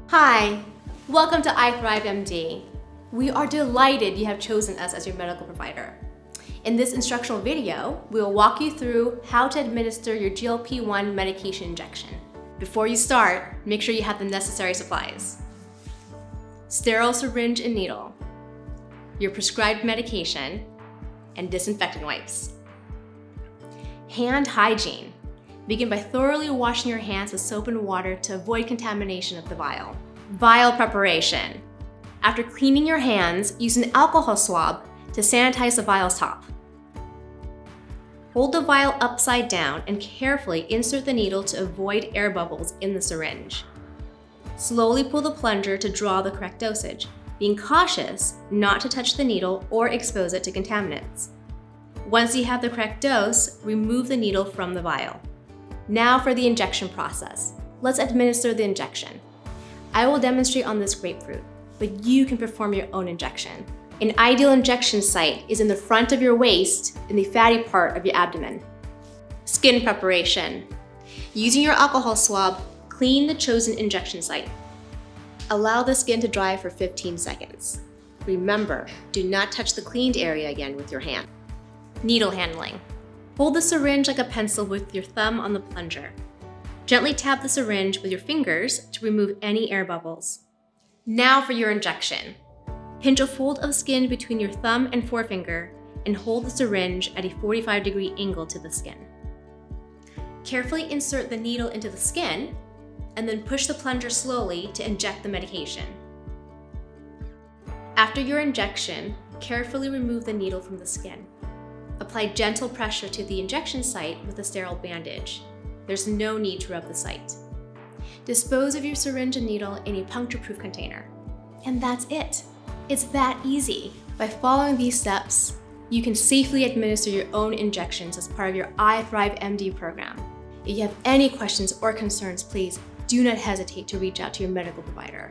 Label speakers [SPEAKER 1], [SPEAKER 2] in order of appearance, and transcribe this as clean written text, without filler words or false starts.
[SPEAKER 1] Hi, welcome to iThrive MD. We are delighted you have chosen us as your medical provider. In this instructional video, we will walk you through how to administer your GLP-1 medication injection. Before you start, make sure you have the necessary supplies. Sterile syringe and needle, your prescribed medication, and disinfectant wipes. Hand hygiene. Begin by thoroughly washing your hands with soap and water to avoid contamination of the vial. Vial preparation. After cleaning your hands, use an alcohol swab to sanitize the vial's top. Hold the vial upside down and carefully insert the needle to avoid air bubbles in the syringe. Slowly pull the plunger to draw the correct dosage, being cautious not to touch the needle or expose it to contaminants. Once you have the correct dose, remove the needle from the vial. Now for the injection process. Let's administer the injection. I will demonstrate on this grapefruit, but you can perform your own injection. An ideal injection site is in the front of your waist in the fatty part of your abdomen. Skin preparation. Using your alcohol swab, clean the chosen injection site. Allow the skin to dry for 15 seconds. Remember, do not touch the cleaned area again with your hand. Needle handling. Hold the syringe like a pencil with your thumb on the plunger. Gently tap the syringe with your fingers to remove any air bubbles. Now for your injection. Pinch a fold of skin between your thumb and forefinger and hold the syringe at a 45-degree angle to the skin. Carefully insert the needle into the skin and then push the plunger slowly to inject the medication. After your injection, carefully remove the needle from the skin. Apply gentle pressure to the injection site with a sterile bandage. There's no need to rub the site. Dispose of your syringe and needle in a puncture-proof container. And that's it. It's that easy. By following these steps, you can safely administer your own injections as part of your iThrive MD program. If you have any questions or concerns, please do not hesitate to reach out to your medical provider.